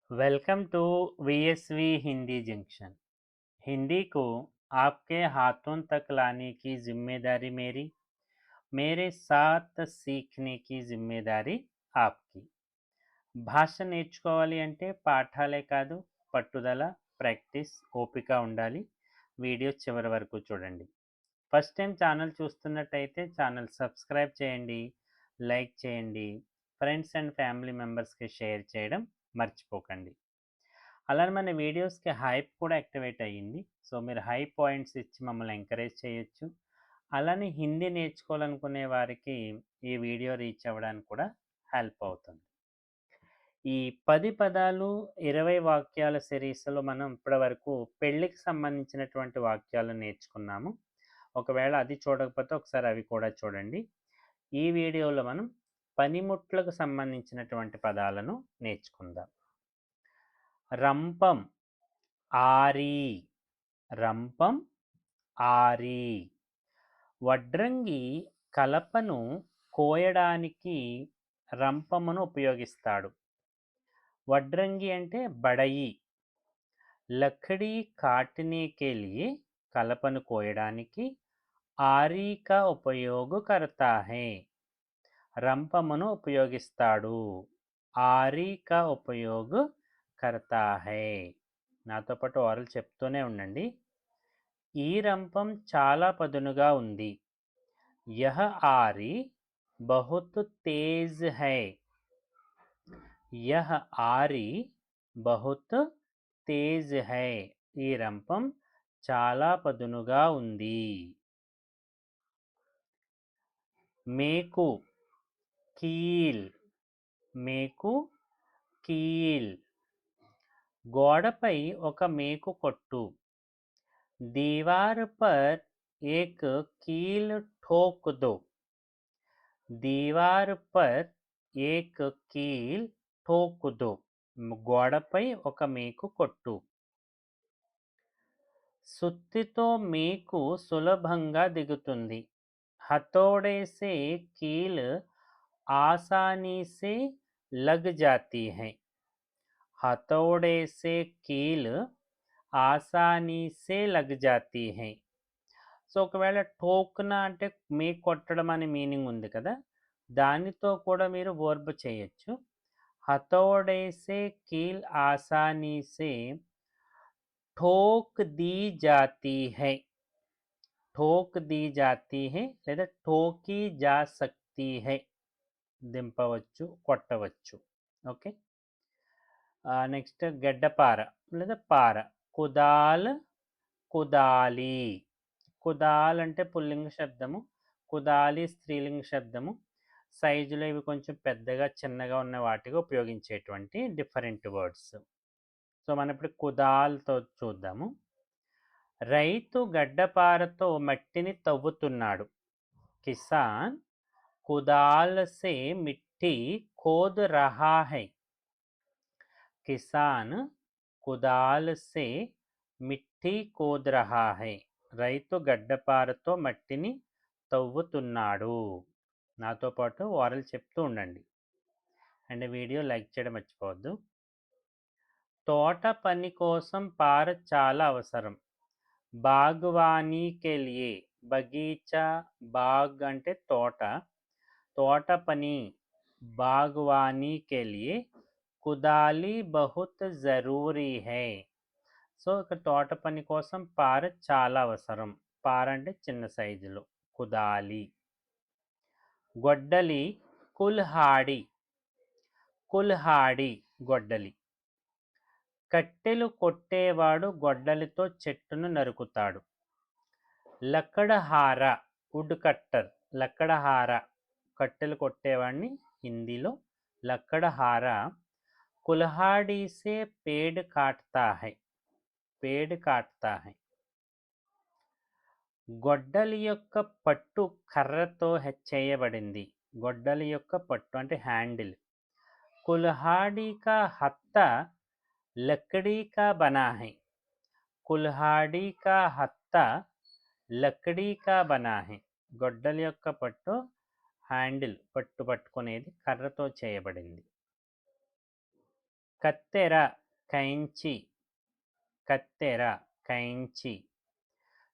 Welcome to VSV Hindi junction. Hindi को आपके हाथों तक लाने की जिम्मेदारी मेरी, मेरे साथ सीखने की जिम्मेदारी आपकी। భాష నేర్చుకోవాలి అంటే పాఠాలే కాదు, పట్టుదల, ప్రాక్టీస్, ఓపిక ఉండాలి. వీడియో చివరి వరకు చూడండి. ఫస్ట్ టైం ఛానల్ చూస్తున్నట్టయితే ఛానల్ సబ్స్క్రైబ్ చేయండి, లైక్ చేయండి, ఫ్రెండ్స్ అండ్ ఫ్యామిలీ మెంబర్స్కి షేర్ చేయడం మర్చిపోకండి. అలానే మన వీడియోస్‌కి హైప్ కూడా యాక్టివేట్ అయ్యింది. సో, మీరు హైప్ పాయింట్స్ ఇచ్చి మమ్మల్ని ఎంకరేజ్ చేయొచ్చు. అలానే హిందీ నేర్చుకోవాలనుకునే వారికి ఈ వీడియో రీచ్ అవ్వడానికి కూడా హెల్ప్ అవుతుంది. ఈ 10 పదాలు 20 వాక్యాల సిరీస్‌లో మనం ఇప్పటివరకు పెళ్ళికి సంబంధించినటువంటి వాక్యాలు నేర్చుకున్నాము. ఒకవేళ అది చూడకపోతే ఒకసారి అవి కూడా చూడండి. ఈ వీడియోలో మనం పనిముట్లకు సంబంధించినటువంటి పదాలను నేర్చుకుందాం. రంపం, ఆరి, రంపం, ఆరి. వడ్రంగి కలపను కోయడానికి రంపమును ఉపయోగిస్తాడు. వడ్రంగి అంటే బడయి. లకడీ కాటనే కే లియే కలపను కోయడానికి ఆరి కా ఉపయోగ కర్తా హై. రంపమును ఉపయోగిస్తాడు. ఆరి కా ఉపయోగ కర్తా హై. నాతో పాటు ఓరల్ చెప్తూనే ఉండండి. ఈ రంపం చాలా పదునుగా ఉంది. యహ్ ఆరి బహుత్ తేజ్ హై. యహ్ ఆరి బహుత్ తేజ్ హై. ఈ రంపం చాలా పదునుగా ఉంది. మేకు, కీల్, మేకు, కీల్. గోడపై ఒక మేకు కొట్టు. दीवार पर एक कील ठोक दो. दीवार पर एक कील ठोक दो. గోడపై ఒక మేకు కొట్టు. సుత్తితో మేకు సులభంగా దిగుతుంది. हथौड़े से कील आसानी से लग जाती है. हथौड़े से कील ఆసానీ సే లగ్ జాతీ హై. సో ఒకవేళ ఠోక్నా అంటే మేకు కొట్టడం అనే మీనింగ్ ఉంది కదా, దానితో కూడా మీరు వర్బ్ చేయొచ్చు. హథౌడే సే కీల్ ఆసానీ సే ఠోక్ దీ జాతీ హై. ఠోక్ దీ జాతీ హై లేదా ఠోకీ జా సక్తీ హై. దింపవచ్చు, కొట్టవచ్చు. ఓకే. నెక్స్ట్ గడ్డపార లేదా పార. కుదాల్, కుదాలి. కుదాల్ అంటే పుల్లింగ శబ్దము, కుదాలి స్త్రీలింగ శబ్దము. సైజులో ఇవి కొంచెం పెద్దగా చిన్నగా ఉన్న వాటిగా ఉపయోగించేటువంటి డిఫరెంట్ వర్డ్స్. సో మనం ఇప్పుడు కుదాల్తో చూద్దాము. రైతు గడ్డపారతో మట్టిని తవ్వుతున్నాడు. కిసాన్ కుదాల్ సే మిట్టి ఖోద్ రహా హై. కిసాన్ కుదాల్ సే మిట్టి ఖోద్ రహా హై. రైతు గడ్డపారతో మట్టిని తవ్వుతున్నాడు. నాతో పాటు ఓరల్ చెప్తూ ఉండండి. అండ్ వీడియో లైక్ చేయడం మర్చిపోవద్దు. తోట పని కోసం పార చాలా అవసరం. బాగ్వానీ కే లియే. బగీచా, బాగ్ అంటే తోట, తోట పని. బాగ్వానీ కే లియే కుదాలి బహుత్ జరూరీ హై. సో ఇక్కడ తోట పని కోసం పార చాలా అవసరం. పార అంటే చిన్న సైజులో. కుదాలి. గొడ్డలి కుల్హాడి. కుల్హాడి గొడ్డలి. కట్టెలు కొట్టేవాడు గొడ్డలితో చెట్టును నరుకుతాడు. లక్కడహార వుడ్ కట్టర్. లక్కడహార కట్టెలు కొట్టేవాడిని హిందీలో లక్కడహార. కుల్హాడి సే పేడ్ కాట్తా హై. పేడ్ కాట్తా హై. గొడ్డలి యొక్క పట్టు కర్రతో చేయబడింది. గొడ్డలి యొక్క పట్టు అంటే హ్యాండిల్. కుల్హాడి కా హత్తా లకడీ కా బనా హై. కుల్హాడి కా హత్తా లకడీ కా బనా హై. గొడ్డలి యొక్క పట్టు హ్యాండిల్, పట్టు పట్టుకునేది కర్రతో చేయబడింది. కత్తెర కైంచి, కత్తెర కైంచి.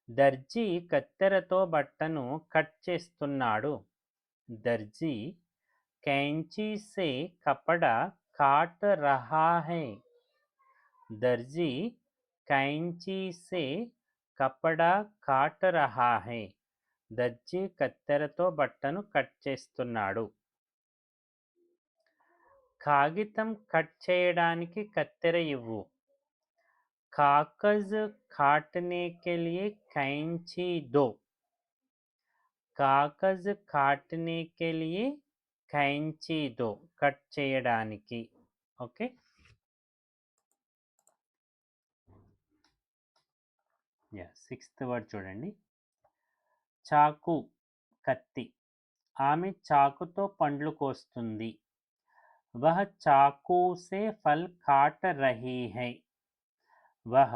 దర్జీ కత్తెరతో బట్టను కట్ చేస్తున్నాడు. దర్జీ कैंची से कपड़ा काट रहा है. दर्जी कैंची से कपड़ा काट रहा है. దర్జీ కత్తెరతో బట్టను కట్ చేస్తున్నాడు. కాగితం కట్ చేయడానికి కత్తెర ఇవ్వు. कागज काटने के लिए कैंची दो. कागज काटने के लिए कैंची दो. కట్ చేయడానికి. ఓకే. సిక్స్త్ వర్డ్ చూడండి. చాకు కత్తి. ఆమె చాకుతో పండ్లు కోస్తుంది. वह चाकू से फल काट रही है. वह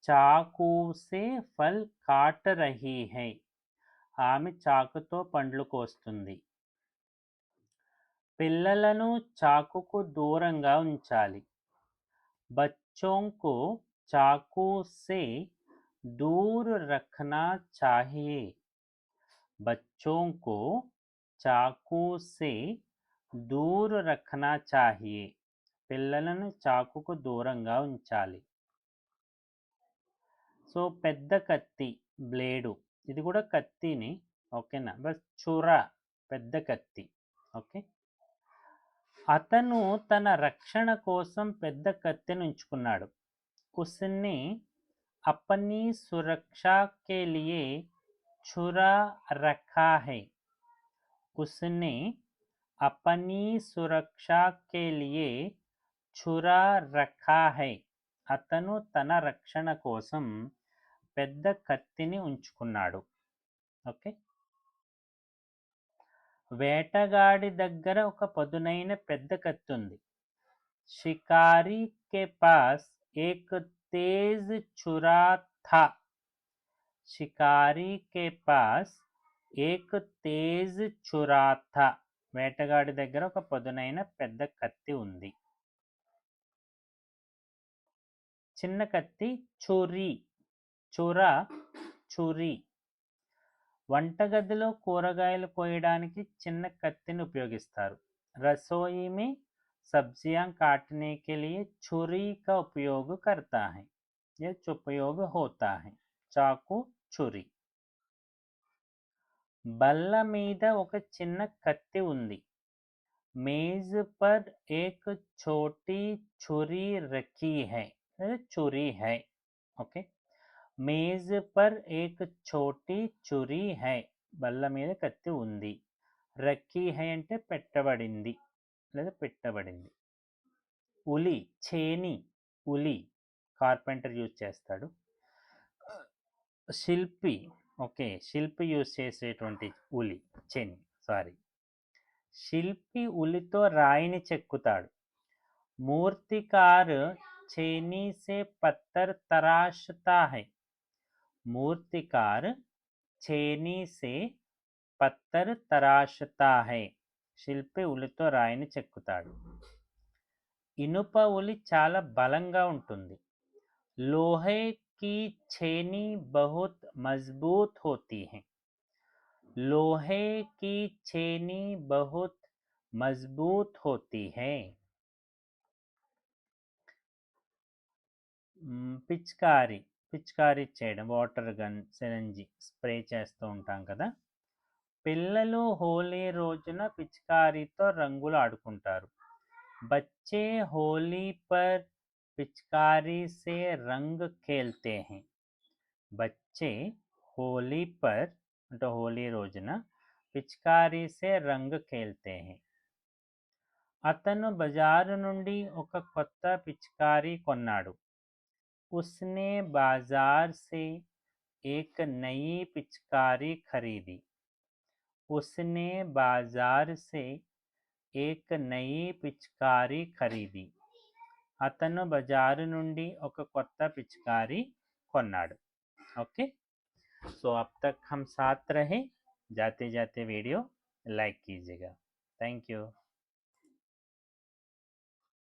चाकू से फल काट रही है. ఆమె చాకుతో పండ్లు కోస్తుంది. పిల్లలను చాకుకు దూరంగా ఉంచాలి. बच्चों को चाकू से दूर रखना चाहिए. बच्चों को चाकू से दूर रखना चाहिए. పిల్లలను చాకుకు దూరంగా ఉంచాలి. సో పెద్ద కత్తి బ్లేడు, ఇది కూడా కత్తిని, ఓకేనా, బస్ చురా పెద్ద కత్తి. ఓకే. అతను తన రక్షణ కోసం పెద్ద కత్తిని ఉంచుకున్నాడు. ఉస్నే अपनी सुरक्षा के लिए छुरा रखा है. उसने अपनी सुरक्षा के लिए छुरा रखा है. అతను తన రక్షణ కోసం పెద్ద కత్తిని ఉంచుకున్నాడు. ఓకే. వేటగాడి దగ్గర ఒక పదునైన పెద్ద కత్తి ఉంది. షికారి కే పాస్ ఏక్ तेज छुरा था. शिकारी के पास एक तेज छुरा था. వేటగాడి దగ్గర ఒక పదునైన పెద్ద కత్తి ఉంది. చిన్న కత్తి చురీ, చురా చురీ. వంటగదిలో కూరగాయలు కోయడానికి చిన్న కత్తిని ఉపయోగిస్తారు. रसोई में सब्जियां काटने के लिए छुरी का उपयोग करता है. यह उपयोग होता है. చాకు చురి. బల్ల మీద ఒక చిన్న కత్తి ఉంది. మేజ్ పర్ ఏక్ ఛోటీ ఛురీ రఖీ హై. ఛురీ హై. ఓకే. మేజ్ పర్ ఏక్ ఛోటీ ఛురీ హై. బల్ల మీద కత్తి ఉంది. రఖీ హై అంటే పెట్టబడింది లేదా పెట్టబడింది. ఉలి చేని, ఉలి కార్పెంటర్ యూజ్ చేస్తాడు. శిల్పి, ఓకే, శిల్పి యూజ్ చేసేటువంటి ఉలి చేని, సారీ. శిల్పి ఉలితో రాయిని చెక్కుతాడు. మూర్తికార్ చేని సే పత్తర్ తరాషతా హై. మూర్తికార్ చేని సే పత్తర్ తరాషతా హై. శిల్పి ఉలితో రాయిని చెక్కుతాడు. ఇనుప ఉలి చాలా బలంగా ఉంటుంది. లోహే की छेनी बहुत मजबूत होती है. लोहे की छेनी बहुत मजबूत होती है. పిచికారి, పిచికారి చేయడం, వాటర్ గన్, సిరంజి స్ప్రే చేస్తూ ఉంటాం కదా. పిల్లలు హోలీ రోజున పిచికారితో రంగులు ఆడుకుంటారు. బచ్చే హోలీ పర్ पिचकारी से रंग खेलते हैं. बच्चे होली पर అంటే హోలీ రోజున పిచికారీ సే రంగ్ ఖేల్తే హై. అతను బజారు నుండి ఒక కొత్త పిచికారీ కొన్నాడు. ఉస్నే బాజార్ సే ఏక్ నయీ పిచికారీ ఖరీది. ఉస్నే బాజార్ సే ఏక్ నయీ పిచికారీ ఖరీది. అతను బజారు నుండి ఒక కొత్త పిచికారీ కొన్నాడు. ओके. सो अब तक हम साथ रहे. जाते जाते वीडियो लाइक कीजिएगा. Thank you.